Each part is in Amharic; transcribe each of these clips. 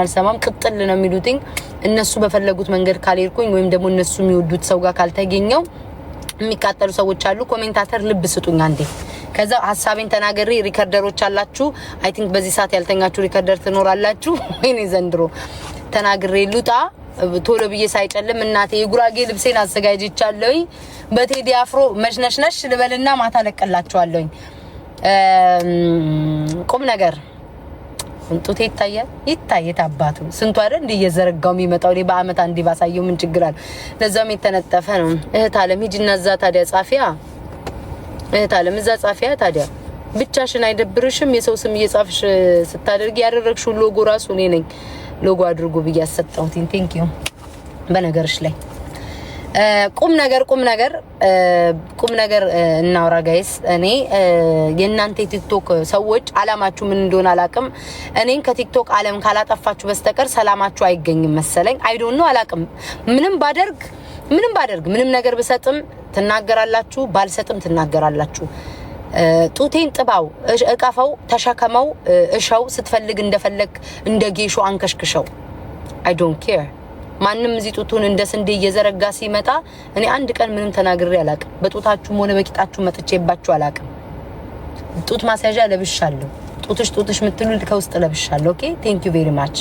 አልሰማም ቅጥል ነው የሚሉትኝ እነሱ በፈለጉት መንገድ ካልሄድኩኝ ወይም ደግሞ እነሱ የሚወዱት ሰው ጋር ካልተገኘው የሚቃጠሉ ሰዎች አሉ ኮሜንታተር ልብ ስጡኝ አንዴ ከዛ ሐሳቤን ተናገሪ ሪከርደሮች አላችሁ አይ ቲንክ በዚህ ሰዓት ያልተኛችሁ ሪከርደር ትኖራላችሁ ወይኔ ዘንድሮ ተናግሬ ሉጣ ቶሎ ብዬ ሳይጨልም እናቴ የጉራጌ ልብሴን አዘጋጅቻለሁ በቴዲ አፍሮ መሽነሽነሽ ልበልና ማታ ለቀላችኋለሁ ቁም ነገር እንጡት ይታያል አባቱ ስንቱ አይደል እንዲየዘረጋው የሚመጣው ላይ በአመት አንዲ ባሳየው ምን ችግር አለ ለዛም የተነጠፈ ነው እህት አለም ሂጂና እዛ ታዲያ ጻፊያ እህት አለም እዛ ጻፊያ ታዲያ ብቻሽን አይደብርሽም የሰው ስም እየጻፍሽ ስታደርጊ ያደረግሽው ሎጎ ራሱ እኔ ነኝ ሎጎ አድርጎ በያሰጣሁት ቴንክ ዩ በነገርሽ ላይ ቁም ነገር እናውራ ጋይስ እኔ የናንተ ቲክቶክ ሰዎች አላማችሁ ምን እንደሆነ አላቅም እኔን ከቲክቶክ አለም ካላጠፋችሁ በስተቀር ሰላማችሁ አይገኝም መሰለኝ አይ ዶንት ኖ አላቅም ምንም ባደርግ ምንም ነገር በሰጥም ትናገራላችሁ ባልሰጥም ትናገራላችሁ ጡቴን ጥባው እቀፈው ተሸከመው እሻው ስትፈልግ እንደፈለክ እንደ ጌሾ አንከሽክሸው አይ ዶንት ኬር ማንንም እዚህ ጡቱን እንደ ስንዴ እየዘረጋ ሲመጣ እኔ አንድ ቀን ምንም ተናግሬ አላቅም በጡታችሁ ሆነ በቂጣችሁ መጥቼባችሁ አላቅም ጡት ማሳጃ ለብሻለሁ ጡትሽ ምትሉ ከውስጥ ለብሻለሁ ኦኬ ቴንክ ዩ ቬሪ ማች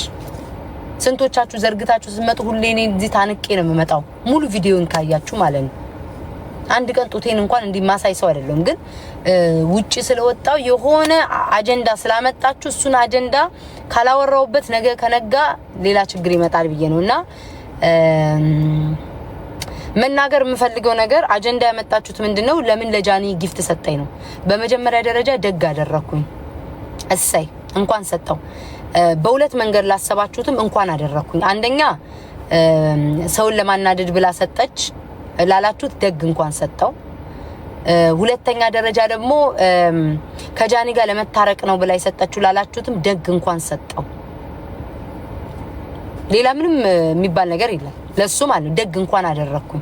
ስንቶቻችሁ ዘርግታችሁ ስመጡ ሁሌ እኔ እዚህ ታንቄ ነው የምመጣው ሙሉ ቪዲዮን ካያችሁ ማለት ነው አንድ ቀን ጡቴን እንኳን እንዲማሳይ ሰው አይደለም ግን ውጪ ስለወጣው የሆነ አጀንዳ ስላመጣችሁ እሱን አጀንዳ ካላወራውበት ነገ ከነጋ ሌላ ችግር ይመጣል ብዬ ነውና መናገር የምፈልገው ነገር አጀንዳ ያመጣችሁት ምንድነው ለምን ለጃኒ ጊፍት ሰጠኝ ነው በመጀመሪያ ደረጃ ደግ አደረኩኝ እሰይ እንኳን ሰጠው በሁለት መንገድ ላሰባችሁትም እንኳን አደረኩኝ አንደኛ ሰውን ለማናደድ ብላ ሰጠች ላላችሁት ደግ እንኳን ሰጠው ሁለተኛ ደረጃ ደግሞ ከጃኒ ጋር ለመታረቅ ነው ብላ ይሰጣችሁ ላላችሁትም ደግ እንኳን ሰጠው ሌላ ምንም የሚባል ነገር የለም ለሱ ማለት ደግ እንኳን አደረኩኝ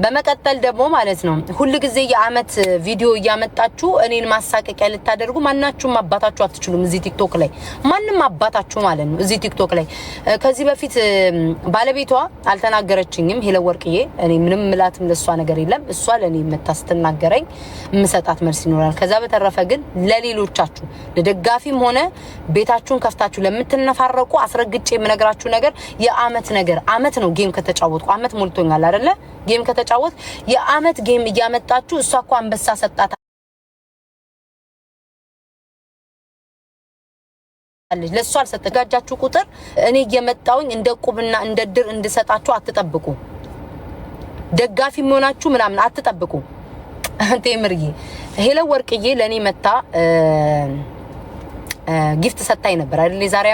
በመቀጠል ደግሞ ማለት ነው ሁሉ ጊዜ የአመት ቪዲዮ ያመጣችሁ እኔን ማሳቀቂያ ልታደርጉ ማናችሁም አባታችሁ አትችሉም እዚህ ቲክቶክ ላይ ማንንም አባታችሁ ማለት ነው እዚህ ቲክቶክ ላይ ከዚህ በፊት ባለቤቷ አልተናገረችኝም ሄለ ወርቅዬ እኔ ምንም ምላትም ለሷ ነገር የለም እሷ ለኔ መታስተናገረኝ ምሰጣት መልስ ይኖራል ከዛ በተረፈ ግን ለሌሎቻችሁ ለደጋፊም ሆነ ቤታችሁን ከፍታችሁ ለምትነፋረቁ አስረግጬ የምነግራችሁ ነገር የአመት ነገር አመት ነው ጌም ከተጫወትኩ አመት ሞልቶኛል አይደለ ጌም ከተጫወት የአመት ጌም እያመጣችሁ እሷኮ አንበሳ ሰጣታ ለሷ አልሰጠጋጃችሁ ቁጥር እኔ እየመጣውኝ እንደ ቁብና እንደ ድር እንድሰጣችሁ አትጠብቁ ደጋፊ ሆናችሁ ምናምን አትጠብቁ አንቴምርዬ ሄለ ወርቅዬ ለኔ መጣ ጊፍት ሰጣይ ነበር አይደል የዛሬ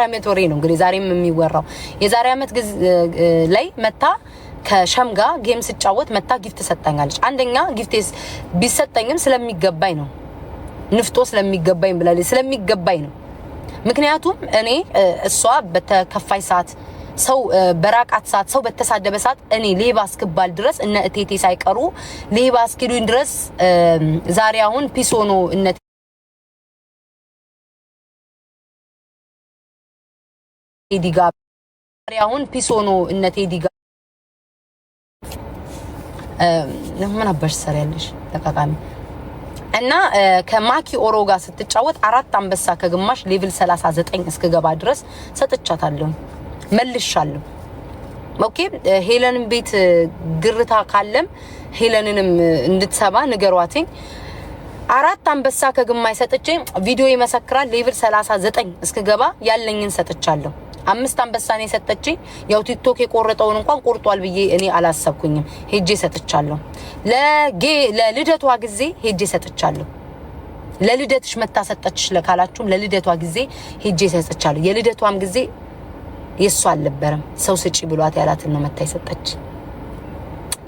አመት ወሬ ነው እንግዲህ ዛሬም የሚወራው የዛሬ አመት ላይ መጣ ከሸምጋ ጌም ሲጫወት መጣ ጊፍት ሰጣኛለች አንደኛ ጊፍቴስ ቢሰጠኝም ስለሚገባኝ ነው ንፍጦ ስለሚገባኝ ብላለች ስለሚገባኝ ነው ምክንያቱም እኔ እሷ በተከፋይ ሰዓት ሰው በራቃት ሰዓት ሰው በተሳደበ ሰዓት እኔ ሌባ እስክባል ድረስ እነ እቴቴ ሳይቀሩ ሌባ እስኪሉኝ ድረስ ዛሬ አሁን ፒሶኖ እነ ቴዲ ጋር አሁን ፒሶኖ እነ ቴዲ ጋር ምን አባሽ ሰሪያለሽ ተቃቃሚ እና ከማኪ ኦሮ ጋር ስትጫወት አራት አንበሳ ከግማሽ ሌቭል 39 እስከገባ ድረስ ሰጥቻታለሁ መልሻለሁ ኦኬ ሄለንን ቤት ግርታ ካለም ሄለንንም እንድትሰባ ንገሯትኝ አራት አንበሳ ከግማሽ ሰጥቼ ቪዲዮ ይመሰክራል ሌቭል 39 እስከገባ ያለኝን ሰጥቻለሁ አምስት አንበሳ ነው ሰጥቼ ያው ቲክቶክ የቆረጠውን እንኳን ቆርጧል ብዬ እኔ አላሰብኩኝም ሄጄ ሰጥቻለሁ ለልደቷ ጊዜ ሄጄ ሰጥቻለሁ ለልደትሽ መታ ሰጠችሽ ለካላችሁም ለልደቷ ጊዜ ሄጄ ሰጥቻለሁ የልደቷም ጊዜ የሷ አልነበረም ሰው ስጪ ብሏት ያላትን ነው መታ ሰጠች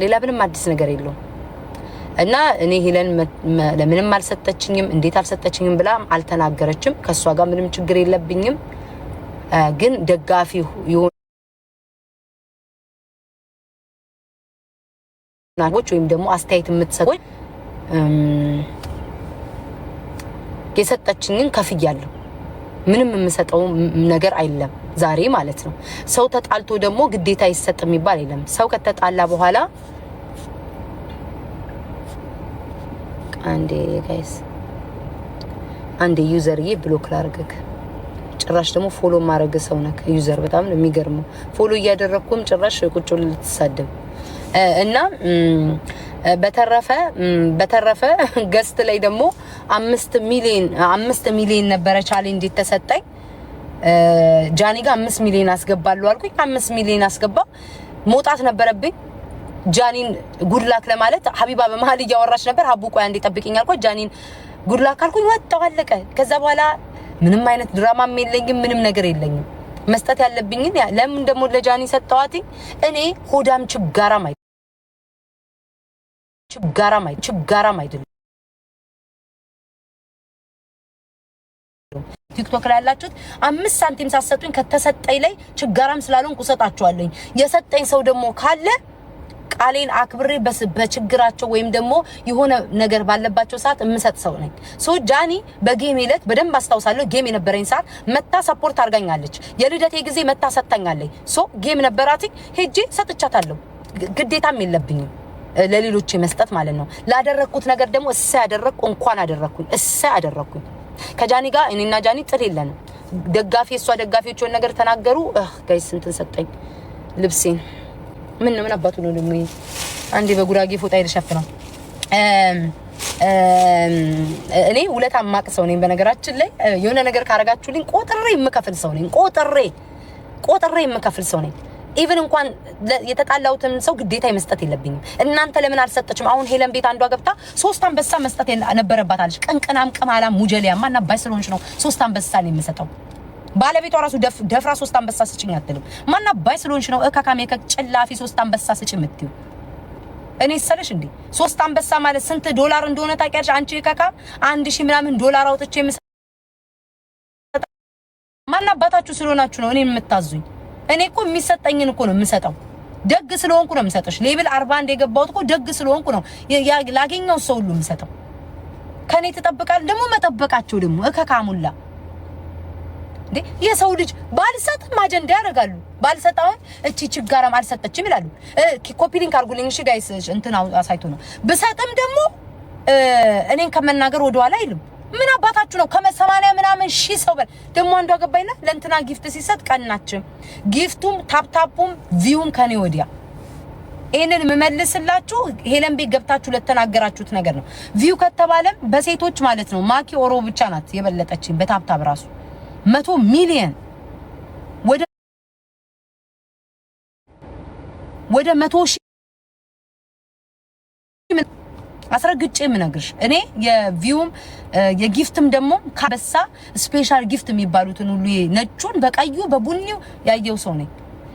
ሌላ ምንም አዲስ ነገር የለውም እና እኔ ሄለን ለምንም አልሰጠችኝም እንዴት አልሰጠችኝም ብላ አልተናገረችም ከሷ ጋር ምንም ችግር የለብኝም ግን ደጋፊ ይሆናል ወይም ደግሞ አስተያየት የምትሰጡኝ የሰጠችኝን ከፍያለሁ ምንም የምሰጠው ነገር አይደለም ዛሬ ማለት ነው። ሰው ተጣልቶ ደግሞ ግዴታ ይሰጥ የሚባል የለም። ሰው ከተጣላ በኋላ አንዴ ዩዘርዬ ብሎክ ላርገክ። ጭራሽ ደግሞ ፎሎ ማድረግ ሰው ነክ ዩዘር በጣም ነው የሚገርመው። ፎሎ እያደረኩም ጭራሽ ቁጭ ብለህ ልትሳደብ እና በተረፈ ገስት ላይ ደግሞ 5 ሚሊዮን ነበረ ቻሌንጅ የተሰጠኝ። ጃኒ ጋር 5 ሚሊዮን አስገባለሁ አልኩኝ። 5 ሚሊዮን አስገባ። መውጣት ነበረብኝ ጃኒን ጉድላክ ለማለት። ሀቢባ በመሀል እያወራች ነበር። ሀቡ ቆይ አንዴ ጠብቂኝ አልኳት። ጃኒን ጉድላክ አልኩኝ። ወጣው አለቀ። ከዛ በኋላ ምንም አይነት ድራማም የለኝም፣ ምንም ነገር የለኝም። መስጠት ያለብኝን ለምን ደግሞ ለጃኒ ሰጠዋት። እኔ ሆዳም ችጋራም አይደለም። ቲክቶክ ላይ ያላችሁት 5 ሳንቲም ሳሰጡኝ ከተሰጠኝ ላይ ችጋራም ስላልሆንኩ ሰጣችኋለሁ። የሰጠኝ ሰው ደግሞ ካለ ቃሌን አክብሬ በችግራቸው ወይም ደግሞ የሆነ ነገር ባለባቸው ሰዓት እምሰጥ ሰው ነኝ። ሶ ጃኒ በጌም ዕለት በደንብ አስታውሳለሁ። ጌም የነበረኝ ሰዓት መታ ሰፖርት አድርጋኛለች። የልደቴ ጊዜ መታ ሰጣኛለች። ሶ ጌም ነበራት ሄጄ ሰጥቻታለሁ። ግዴታም የለብኝም ለሌሎች መስጠት ማለት ነው። ላደረኩት ነገር ደግሞ እንኳን አደረኩኝ። ከጃኒ ጋር እኔና ጃኒ ጥል የለንም። ደጋፊ እሷ ደጋፊዎች የሆነ ነገር ተናገሩ። ጋይስ እንትን ሰጠኝ ልብሴን ምን አባቱ ነው ደግሞ አንዴ በጉራጌ ፎጣ ይልሸፍነው። እኔ ውለታ ማቅ ሰው ነኝ። በነገራችን ላይ የሆነ ነገር ካረጋችሁልኝ ቆጥሬ የምከፍል ሰው ነኝ። ቆጥሬ የምከፍል ሰው ነኝ። ኢቭን እንኳን የተጣላውትን ሰው ግዴታ መስጠት የለብኝም። እናንተ ለምን አልሰጠችም? አሁን ሄለን ቤት አንዷ ገብታ 3 አንበሳ መስጠት ነበረባት አለች። ቅንቅናም ቅማላ ሙጀሊያ ማና ባይ ስለሆንሽ ነው 3 አንበሳ ነው የምሰጠው። ባለቤቷ ራሱ ደፍራ 3 አንበሳ ስጭኝ አትልም። ማና ባይ ስለሆንሽ ነው እካካሜ ከጨላፊ 3 አንበሳ ስጭ የምትዩ። እኔ ሰለሽ እንዴ 3 አንበሳ ማለት ስንት ዶላር እንደሆነ ታውቂያለሽ? አንቺ እካካም 1000 ምናምን ዶላር አውጥቼ ማና አባታችሁ ስለሆናችሁ ነው እኔን የምታዙኝ። እኔ እኮ የሚሰጠኝን እኮ ነው የምሰጠው። ደግ ስለሆንኩ ነው የምሰጠሽ። ሌብል 41 የገባሁት እኮ ደግ ስለሆንኩ ነው ላገኘው ሰው ሁሉ የምሰጠው። ከኔ ተጠብቃል ደግሞ መጠበቃቸው ደግሞ እከካሙላ እንዴ የሰው ልጅ ባልሰጥም አጀንዳ ያደርጋሉ። ባልሰጣውን እቺ ችጋራም አልሰጠችም ይላሉ። ኮፒ ሊንክ አድርጉልኝ እሺ ጋይስ። እንትን አሳይቶ ነው ብሰጥም ደግሞ እኔን ከመናገር ወደ ኋላ አይልም። ምን አባታችሁ ነው ከመሰማንያ ምናምን ሺህ ሰው በል ደግሞ አንዷ ገባይና ለእንትና ጊፍት ሲሰጥ ቀናችም ጊፍቱም ታፕታፑም ቪውም ከኔ ወዲያ። ይሄንን መመልስላችሁ ሄለን ቤት ገብታችሁ ለተናገራችሁት ነገር ነው። ቪው ከተባለም በሴቶች ማለት ነው ማኪ ኦሮ ብቻ ናት የበለጠችኝ በታፕታፕ ራሱ 100 ሚሊዮን ወደ 100 ሺህ አስረግጬ የምነግርሽ እኔ የቪውም የጊፍትም ደግሞ ካበሳ ስፔሻል ጊፍት የሚባሉትን ሁሉ ነጩን በቀዩ በቡኒው ያየው ሰው ነኝ።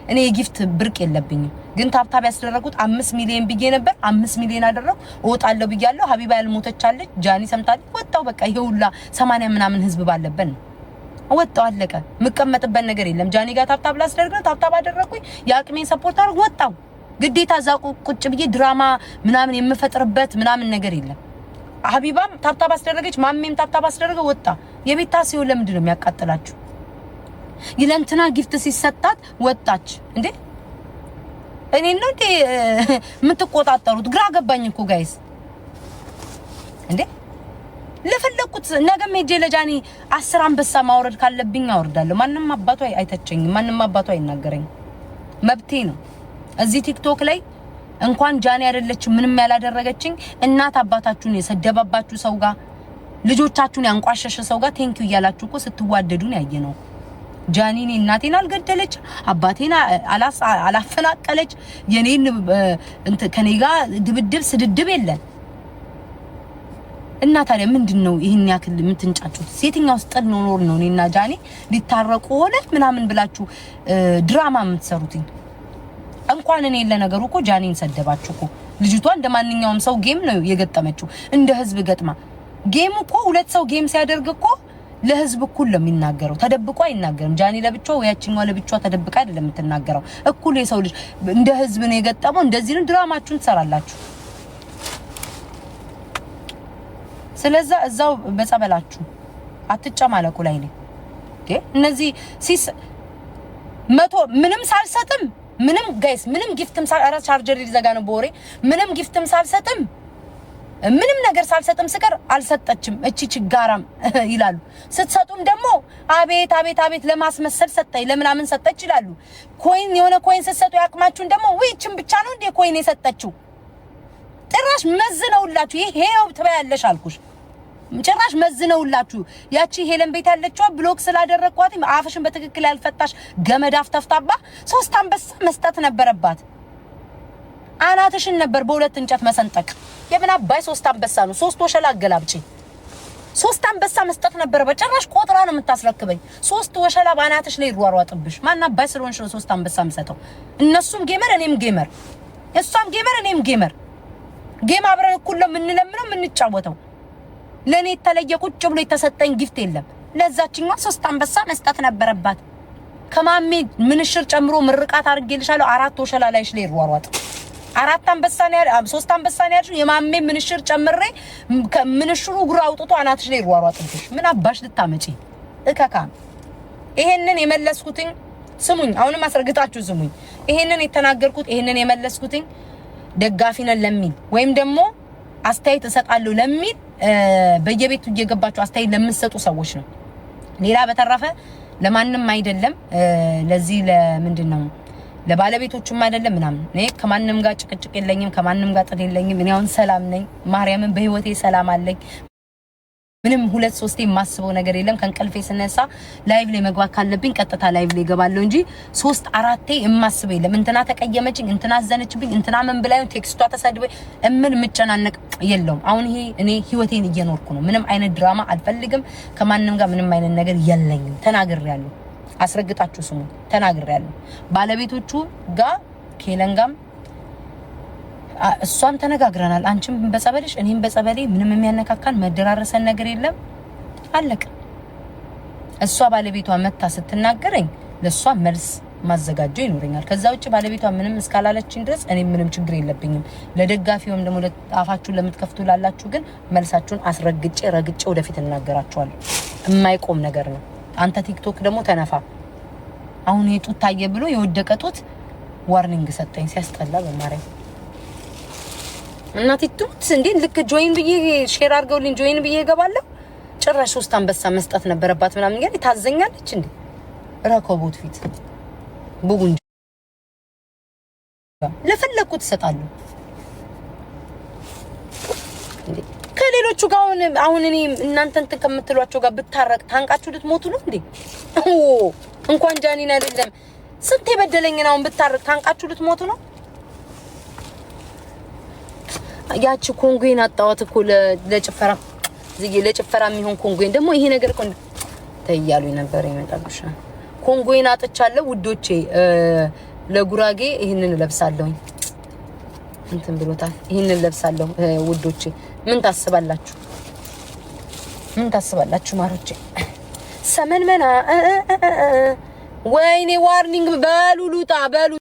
እኔ የጊፍት ብርቅ የለብኝም። ግን ታብታብ ያስደረጉት 5 ሚሊዮን ብዬ ነበር። 5 ሚሊዮን አደረኩ እወጣለሁ ብያለሁ። ሀቢባ ያልሞተቻለች ጃኒ ሰምታለች። ወጣው በቃ ይሄውላ 80 ምናምን ህዝብ ባለበት ነው ወጣው አለቀ። መቀመጥበት ነገር የለም። ጃኒ ጋር ታብታብ ላስደርገው ታብታብ አደረኩኝ። የአቅሜን ሰፖርት አድርጎ ወጣው። ግዴታ ዛቁ ቁጭ ብዬ ድራማ ምናምን የምፈጥርበት ምናምን ነገር የለም። ሀቢባም ታብታብ አስደረገች፣ ማሜም ታብታብ አስደረገ ወጣ። የቤታ ሲሆን ለምንድን ነው የሚያቃጥላችሁ? ይለንትና ጊፍት ሲሰጣት ወጣች እንዴ? እኔ ነው እንዴ የምትቆጣጠሩት? ግራ ገባኝ እኮ ጋይስ እንዴ። ለፈለኩት ነገም ሄጄ ለጃኒ 10 አንበሳ ማውረድ ካለብኝ አወርዳለሁ። ማንንም አባቷ አይተቸኝም፣ ማንንም አባቷ አይናገረኝ፣ መብቴ ነው። እዚህ ቲክቶክ ላይ እንኳን ጃኒ አይደለችም ምንም ያላደረገችኝ እናት አባታችሁን የሰደባባችሁ ሰው ጋር ልጆቻችሁን ያንቋሸሸ ሰው ጋር ቴንኪው እያላችሁ እኮ ስትዋደዱን ያየነው። ጃኒ እናቴን አልገደለች፣ አባቴን አላፈናቀለች፣ የኔን ከኔ ጋር ድብድብ ስድድብ የለን። እና ታዲያ ምንድነው ይሄን ያክል የምትንጫጩት? የትኛው ስጠል ኖር ነው እኔና ጃኒ ሊታረቁ ሆነ ምናምን ብላችሁ ድራማ የምትሰሩትኝ? እንኳን እኔ ለነገሩ እኮ ጃኒን ሰደባችሁ እኮ። ልጅቷ እንደማንኛውም ሰው ጌም ነው የገጠመችው፣ እንደ ህዝብ ገጥማ። ጌም እኮ ሁለት ሰው ጌም ሲያደርግ እኮ ለህዝብ እኩል ነው የሚናገረው፣ ተደብቆ አይናገርም። ጃኒ ለብቻው ያቺኛው ለብቻው ተደብቃ አይደለም የምትናገረው። እኩል የሰው ልጅ እንደ ህዝብ ነው የገጠመው። እንደዚህ ነው ድራማችሁን ትሰራላችሁ። ስለዛ እዛው በጸበላችሁ አትጨማለቁ ላይ ነው። እነዚህ ሲስ መቶ ምንም ሳልሰጥም ምንም ጋይስ ምንም ጊፍትም ሳልራ ቻርጀር ሊዘጋ ነው በወሬ ምንም ጊፍትም ሳልሰጥም ምንም ነገር ሳልሰጥም ስቀር አልሰጠችም እቺ ችጋራም ይላሉ ስትሰጡም ደግሞ አቤት አቤት አቤት ለማስመሰል ሰጠኝ ለምናምን ሰጠች ይላሉ ኮይን የሆነ ኮይን ስትሰጡ ያቅማችሁን ደግሞ ወይችን ብቻ ነው እንዴ ኮይን የሰጠችው ጭራሽ መዝነውላችሁ ይሄው ትበያለሽ አልኩሽ ጭራሽ መዝነውላችሁ ያቺ ሄለን ቤት ያለችው ብሎክ ስላደረኳት አፍሽን በትክክል ያልፈታሽ ገመድ አፍተፍታባ 3 አንበሳ መስጠት ነበረባት አናትሽን ነበር በሁለት እንጨት መሰንጠቅ የምን አባይ 3 አንበሳ ነው 3 ወሸላ አገላብጪ 3 አንበሳ መስጠት ነበር በጭራሽ ቆጥራ ነው የምታስረክበኝ 3 ወሸላ ባናትሽ ላይ ይሯሯጥብሽ ማን አባይ ስለሆንሽ ነው 3 አንበሳ መስጠው እነሱም ጌመር እኔም ጌመር እሷም ጌመር እኔም ጌመር ጌም አብረን እኩል ነው የምንለምነው የምንጫወተው ለኔ ተለየ ቁጭ ብሎ የተሰጠኝ ጊፍት የለም ለዛችኛው 3 አንበሳ መስጠት ነበረባት ከማሜ ምንሽር ጨምሮ ምርቃት አርጌልሻለሁ 4 ወሸላ ላይሽ ላይ ይሯሯጥ 4 አንበሳ ነው 3 አንበሳ ነው ያልሽው የማሜ ምንሽር ጨምሬ ምንሽሩ ጉራ አውጥቶ አናትሽ ላይ ይሯሯጥብሽ ምን አባሽ ልታመጪ እከካ ይሄንን የመለስኩትኝ ስሙኝ አሁንም አስረግጣችሁ ስሙኝ ይሄንን የተናገርኩት ይሄንን የመለስኩትኝ ደጋፊ ነን ለሚል ወይም ደግሞ አስተያየት እሰጣለሁ ለሚል በየቤቱ እየገባችሁ አስተያየት ለምትሰጡ ሰዎች ነው ሌላ በተረፈ ለማንንም አይደለም ለዚህ ለምንድነው ለባለቤቶቹም አይደለም ምናምን እኔ ከማንንም ጋር ጭቅጭቅ የለኝም ከማንንም ጋር ጥል የለኝም እኔ አሁን ሰላም ነኝ ማርያምን በህይወቴ ሰላም አለኝ ምንም 2-3 የማስበው ነገር የለም ከንቀልፌ ስነሳ ላይቭ ላይ መግባት ካለብኝ ቀጥታ ላይቭ ላይ ገባለሁ እንጂ 3-4 የማስበው የለም እንትና ተቀየመችኝ እንትና አዘነችብኝ እንትና ምን ብላዩ ቴክስቷ ተሰድበኝ እምን ምጨናነቅ የለውም አሁን ይሄ እኔ ህይወቴን እየኖርኩ ነው ምንም አይነት ድራማ አልፈልግም ከማንንም ጋር ምንም አይነት ነገር የለኝም ተናግሬያለሁ አስረግጣችሁ ስሙ ተናግሬያለሁ ባለቤቶቹ ጋር ኬለንጋም እሷን ተነጋግረናል አንቺም በጸበልሽ እኔም በጸበሌ ምንም የሚያነካካን መደራረሰን ነገር የለም አለቀ እሷ ባለቤቷ መታ ስትናገረኝ ለሷ መልስ ማዘጋጀው ይኖርኛል ከዛ ውጪ ባለቤቷ ምንም እስካላለችኝ ድረስ እኔ ምንም ችግር የለብኝም ለደጋፊውም ደግሞ ለአፋችሁ ለምትከፍቱ ላላችሁ ግን መልሳችሁን አስረግጬ ረግጬ ወደፊት እናገራችኋለሁ የማይቆም ነገር ነው አንተ ቲክቶክ ደግሞ ተነፋ አሁን የጡት ታየ ብሎ የወደቀ ጡት ዋርኒንግ ሰጠኝ ሲያስጠላ በማረኝ እና ቲክቶክ እንዴ ልክ ጆይን ብዬ ሼር አድርገውልኝ ጆይን ብዬ ገባለሁ ጭራሽ 3 አንበሳ መስጠት ነበረባት ምናምን ይላል ታዘኛለች እንዴ ረኮቦት ፊት ቡጉን ለፈለኩት ሰጣለሁ እንዴ ከሌሎቹ ጋር አሁን እኔ እናንተን ተከምትሏቸው ጋር ብታረቅ ታንቃችሁ ልትሞቱ ነው እንዴ እንኳን ጃኒና አይደለም ስንት የበደለኝና አሁን ብታረቅ ታንቃችሁ ልትሞቱ ነው ያቺ ኮንጎን አጣዋት እኮ ለጭፈራ ዝዬ ለጭፈራ የሚሆን ኮንጎን ደግሞ ይሄ ነገር እኮ ተያያሉ ነበር ይመጣብሻ ኮንጎን አጥቻለሁ ውዶቼ ለጉራጌ ይሄንን ለብሳለሁ እንትን ብሎታል ይሄንን ለብሳለሁ ውዶቼ ምን ታስባላችሁ ማሮቼ ሰመንመና ወይኔ ዋርኒንግ በሉሉታ በሉ